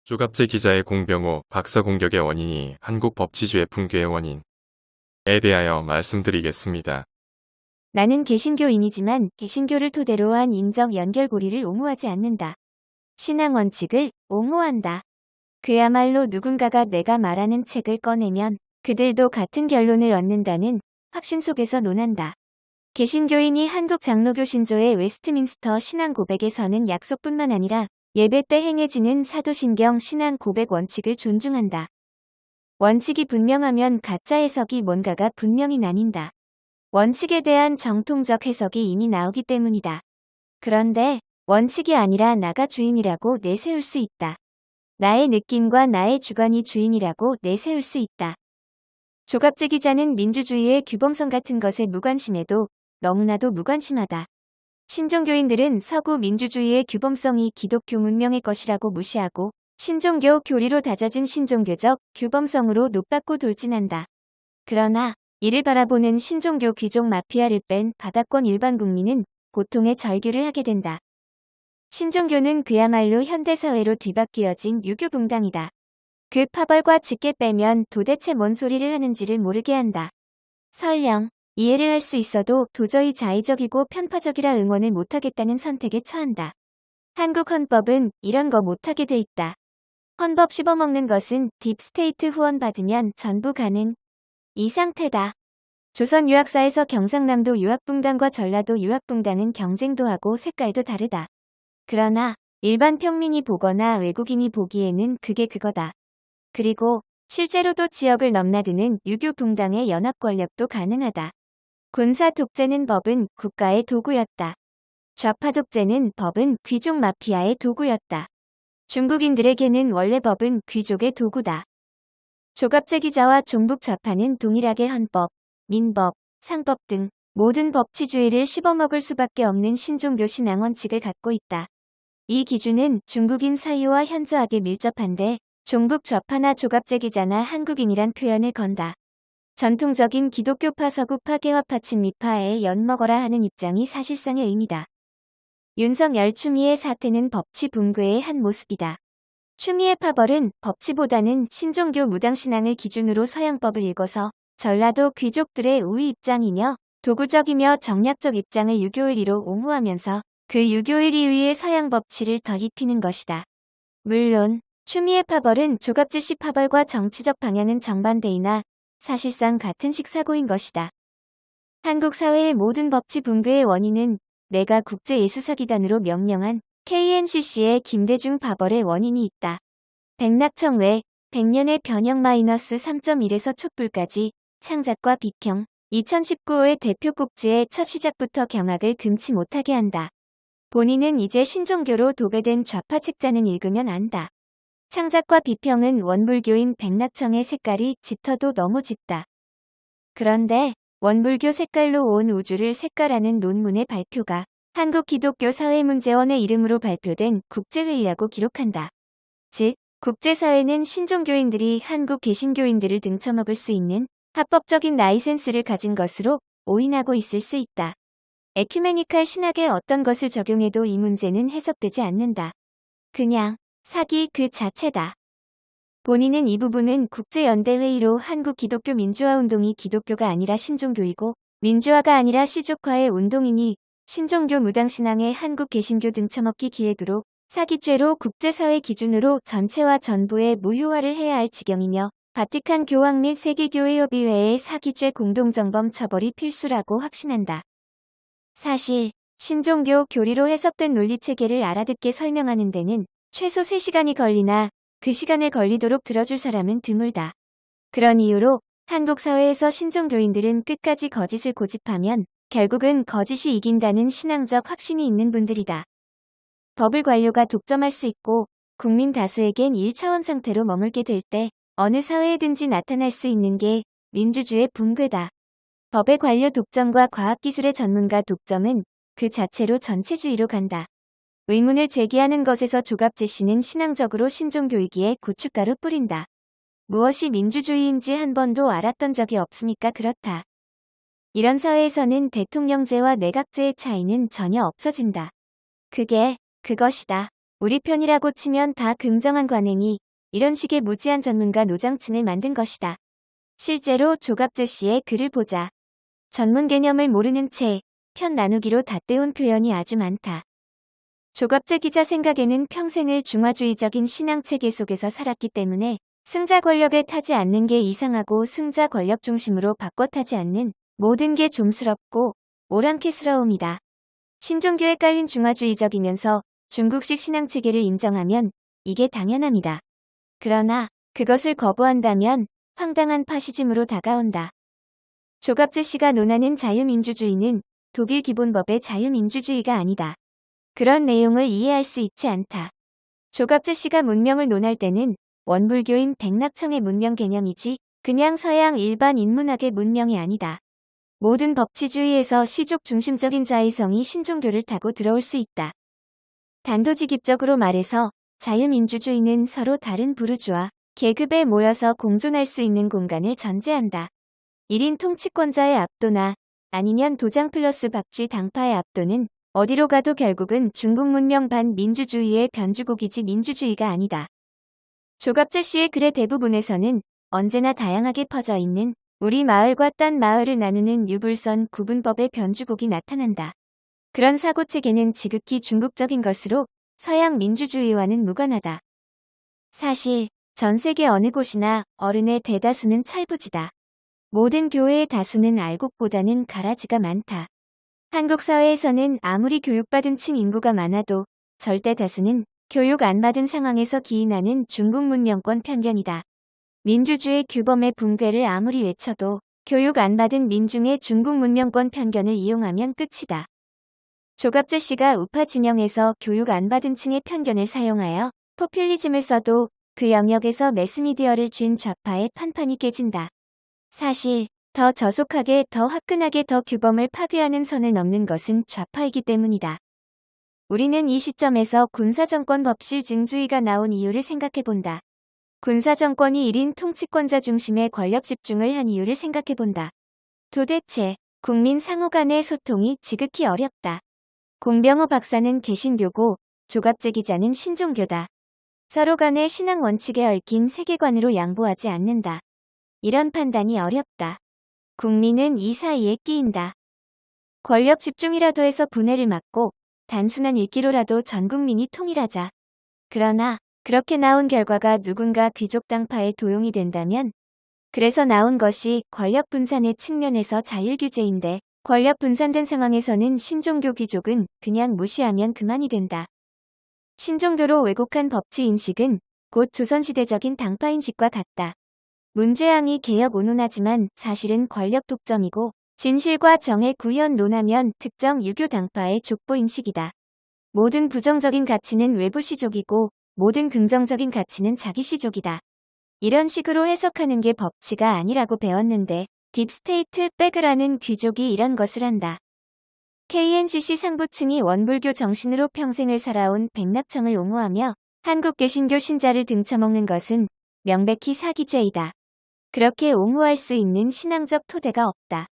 조갑제 기자의 공병호 박사 공격의 원인이 한국 법치주의 붕괴의 원인에 대하여 말씀드리겠습니다. 나는 개신교인이지만 개신교를 토대로 한 인적 연결고리를 옹호하지 않는다. 신앙 원칙을 옹호한다. 그야말로 누군가가 내가 말하는 책을 꺼내면 그들도 같은 결론을 얻는다는 확신 속에서 논한다. 개신교인이 한국 장로교 신조의 웨스트민스터 신앙 고백에서는 약속뿐만 아니라 예배 때 행해지는 사도신경 신앙 고백 원칙을 존중한다. 원칙이 분명하면 가짜 해석이 뭔가가 분명히 나뉜다. 원칙에 대한 정통적 해석이 이미 나오기 때문이다. 그런데 원칙이 아니라 나가 주인이라고 내세울 수 있다. 나의 느낌과 나의 주관이 주인이라고 내세울 수 있다. 조갑제 기자는 민주주의의 규범성 같은 것에 무관심해도 너무나도 무관심하다. 신종교인들은 서구 민주주의의 규범성이 기독교 문명의 것이라고 무시하고 신종교 교리로 다져진 신종교적 규범성으로 노받고 돌진한다. 그러나 이를 바라보는 신종교 귀족 마피아를 뺀 바다권 일반 국민은 고통의 절규를 하게 된다. 신종교는 그야말로 현대사회로 뒤바뀌어진 유교붕당이다. 그 파벌과 짙게 빼면 도대체 뭔 소리를 하는지를 모르게 한다. 설령 이해를 할 수 있어도 도저히 자의적이고 편파적이라 응원을 못하겠다는 선택에 처한다. 한국 헌법은 이런 거 못하게 돼 있다. 헌법 씹어먹는 것은 딥스테이트 후원 받으면 전부 가능. 이 상태다. 조선 유학사에서 경상남도 유학붕당과 전라도 유학붕당은 경쟁도 하고 색깔도 다르다. 그러나 일반 평민이 보거나 외국인이 보기에는 그게 그거다. 그리고 실제로도 지역을 넘나드는 유교 붕당의 연합 권력도 가능하다. 군사 독재는 법은 국가의 도구였다. 좌파 독재는 법은 귀족 마피아의 도구였다. 중국인들에게는 원래 법은 귀족의 도구다. 조갑제 기자와 종북 좌파는 동일하게 헌법, 민법, 상법 등 모든 법치주의를 씹어먹을 수밖에 없는 신종교 신앙 원칙을 갖고 있다. 이 기준은 중국인 사유와 현저하게 밀접한데 종북 좌파나 조갑제 기자나 한국인이란 표현을 건다. 전통적인 기독교파 서구파 개화파 친미파에 엿먹어라 하는 입장이 사실상의 의미다. 윤석열 추미애 사태는 법치 붕괴의 한 모습이다. 추미애 파벌은 법치보다는 신종교 무당신앙을 기준으로 서양법을 읽어서 전라도 귀족들의 우위 입장이며 도구적이며 정략적 입장을 유교의리로 옹호하면서 그 유교의리 위에 서양 법치를 더 입히는 것이다. 물론 추미애 파벌은 조갑제 씨 파벌과 정치적 방향은 정반대이나 사실상 같은 식사고인 것이다. 한국 사회의 모든 법치 붕괴의 원인은 내가 국제예수사기단으로 명명한 KNCC의 김대중 파벌의 원인이 있다. 백낙청 외 100년의 변형 -3.1에서 촛불까지 창작과 비평 2019의 대표 꼭지의 첫 시작부터 경악을 금치 못하게 한다. 본인은 이제 신종교로 도배된 좌파 책자는 읽으면 안다. 창작과 비평은 원불교인 백낙청의 색깔이 짙어도 너무 짙다. 그런데 원불교 색깔로 온 우주를 색깔하는 논문의 발표가 한국기독교사회문제원의 이름으로 발표된 국제회의라고 기록한다. 즉, 국제사회는 신종교인들이 한국 개신교인들을 등쳐먹을 수 있는 합법적인 라이센스를 가진 것으로 오인하고 있을 수 있다. 에큐메니칼 신학에 어떤 것을 적용해도 이 문제는 해석되지 않는다. 그냥 사기 그 자체다. 본인은 이 부분은 국제연대회의로 한국 기독교 민주화운동이 기독교가 아니라 신종교이고 민주화가 아니라 시족화의 운동이니 신종교 무당신앙의 한국 개신교 등쳐먹기 기획으로 사기죄로 국제사회 기준으로 전체와 전부의 무효화를 해야 할 지경이며 바티칸 교황 및 세계교회협의회의 사기죄 공동정범 처벌이 필수라고 확신한다. 사실 신종교 교리로 해석된 논리체계를 알아듣게 설명하는 데는 최소 3시간이 걸리나 그 시간을 걸리도록 들어줄 사람은 드물다. 그런 이유로 한국 사회에서 신종교인들은 끝까지 거짓을 고집하면 결국은 거짓이 이긴다는 신앙적 확신이 있는 분들이다. 법을 관료가 독점할 수 있고 국민 다수에겐 1차원 상태로 머물게 될 때 어느 사회에든지 나타날 수 있는 게 민주주의 붕괴다. 법의 관료 독점과 과학기술의 전문가 독점은 그 자체로 전체주의로 간다. 의문을 제기하는 것에서 조갑제 씨는 신앙적으로 신종교이기에 고춧가루 뿌린다. 무엇이 민주주의인지 한 번도 알았던 적이 없으니까 그렇다. 이런 사회에서는 대통령제와 내각제의 차이는 전혀 없어진다. 그게 그것이다. 우리 편이라고 치면 다 긍정한 관행이 이런 식의 무지한 전문가 노장층을 만든 것이다. 실제로 조갑재 씨의 글을 보자. 전문 개념을 모르는 채 편 나누기로 닷대운 표현이 아주 많다. 조갑재 기자 생각에는 평생을 중화주의적인 신앙체계 속에서 살았기 때문에 승자 권력에 타지 않는 게 이상하고 승자 권력 중심으로 바꿔 타지 않는 모든 게 좀스럽고 오랑캐스러움이다. 신종교에 깔린 중화주의적이면서 중국식 신앙체계를 인정하면 이게 당연합니다. 그러나 그것을 거부한다면 황당한 파시즘으로 다가온다. 조갑재 씨가 논하는 자유민주주의는 독일 기본법의 자유민주주의가 아니다. 그런 내용을 이해할 수 있지 않다. 조갑재 씨가 문명을 논할 때는 원불교인 백낙청의 문명 개념이지 그냥 서양 일반 인문학의 문명이 아니다. 모든 법치주의에서 시족 중심적인 자의성이 신종교를 타고 들어올 수 있다. 단도직입적으로 말해서 자유민주주의는 서로 다른 부르주아 계급에 모여서 공존할 수 있는 공간을 전제한다. 1인 통치권자의 압도나 아니면 도장 플러스 박쥐 당파의 압도는 어디로 가도 결국은 중국 문명 반 민주주의의 변주곡이지 민주주의가 아니다. 조갑재 씨의 글의 대부분에서는 언제나 다양하게 퍼져 있는 우리 마을과 딴 마을을 나누는 유불선 구분법의 변주곡이 나타난다. 그런 사고체계는 지극히 중국적인 것으로 서양 민주주의와는 무관하다. 사실 전 세계 어느 곳이나 어른의 대다수는 철부지다. 모든 교회의 다수는 알곡보다는 가라지가 많다. 한국 사회에서는 아무리 교육받은 층 인구가 많아도 절대 다수는 교육 안 받은 상황에서 기인하는 중국 문명권 편견이다. 민주주의 규범의 붕괴를 아무리 외쳐도 교육 안 받은 민중의 중국 문명권 편견을 이용하면 끝이다. 조갑재 씨가 우파 진영에서 교육 안 받은 층의 편견을 사용하여 포퓰리즘을 써도 그 영역에서 매스미디어를 쥔 좌파의 판판이 깨진다. 사실 더 저속하게 더 화끈하게 더 규범을 파괴하는 선을 넘는 것은 좌파이기 때문이다. 우리는 이 시점에서 군사정권 법실 증주의가 나온 이유를 생각해본다. 군사정권이 1인 통치권자 중심의 권력 집중을 한 이유를 생각해본다. 도대체 국민 상호 간의 소통이 지극히 어렵다. 공병호 박사는 개신교고 조갑재 기자는 신종교다. 서로 간의 신앙 원칙에 얽힌 세계관으로 양보하지 않는다. 이런 판단이 어렵다. 국민은 이 사이에 끼인다. 권력 집중이라도 해서 분해를 막고 단순한 읽기로라도 전 국민이 통일하자. 그러나 그렇게 나온 결과가 누군가 귀족 당파의 도용이 된다면 그래서 나온 것이 권력 분산의 측면에서 자율규제인데 권력 분산된 상황에서는 신종교 귀족은 그냥 무시하면 그만이 된다. 신종교로 왜곡한 법치 인식은 곧 조선시대적인 당파 인식과 같다. 문제항이 개혁 운운하지만 사실은 권력 독점이고 진실과 정의 구현 논하면 특정 유교 당파의 족보 인식이다. 모든 부정적인 가치는 외부 시족이고 모든 긍정적인 가치는 자기 시족이다. 이런 식으로 해석하는 게 법치가 아니라고 배웠는데 딥스테이트 백이라는 귀족이 이런 것을 한다. KNCC 상부층이 원불교 정신으로 평생을 살아온 백낙청을 옹호하며 한국 개신교 신자를 등쳐먹는 것은 명백히 사기죄이다. 그렇게 옹호할 수 있는 신앙적 토대가 없다.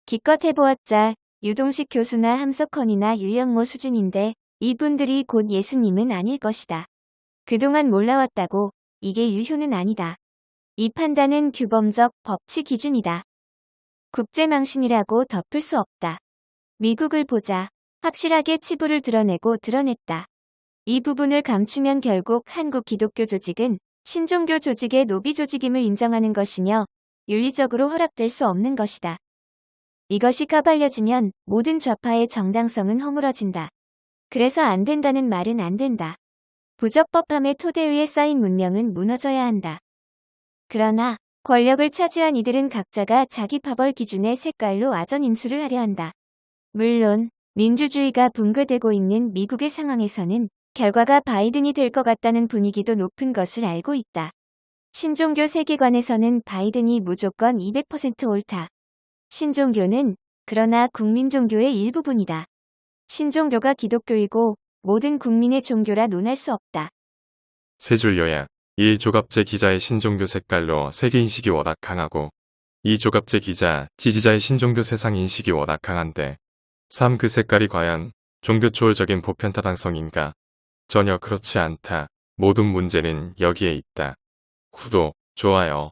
기껏 해보았자 유동식 교수나 함석헌이나 유영모 수준인데 이분들이 곧 예수님은 아닐 것이다. 그동안 몰라왔다고 이게 유효는 아니다. 이 판단은 규범적 법치 기준이다. 국제망신이라고 덮을 수 없다. 미국을 보자. 확실하게 치부를 드러내고 드러냈다. 이 부분을 감추면 결국 한국 기독교 조직은 신종교 조직의 노비 조직임을 인정하는 것이며 윤리적으로 허락될 수 없는 것이다. 이것이 까발려지면 모든 좌파의 정당성은 허물어진다. 그래서 안 된다는 말은 안 된다. 부적법함의 토대 위에 쌓인 문명은 무너져야 한다. 그러나 권력을 차지한 이들은 각자가 자기 파벌 기준의 색깔로 아전 인수를 하려 한다. 물론 민주주의가 붕괴되고 있는 미국의 상황에서는 결과가 바이든이 될 것 같다는 분위기도 높은 것을 알고 있다. 신종교 세계관에서는 바이든이 무조건 200% 옳다. 신종교는 그러나 국민종교의 일부분이다. 신종교가 기독교이고 모든 국민의 종교라 논할 수 없다. 세 줄 요약. 1. 조갑재 기자의 신종교 색깔로 세계인식이 워낙 강하고 2. 조갑재 기자, 지지자의 신종교 세상인식이 워낙 강한데 3. 그 색깔이 과연 종교 초월적인 보편타당성인가? 전혀 그렇지 않다. 모든 문제는 여기에 있다. 구독, 좋아요,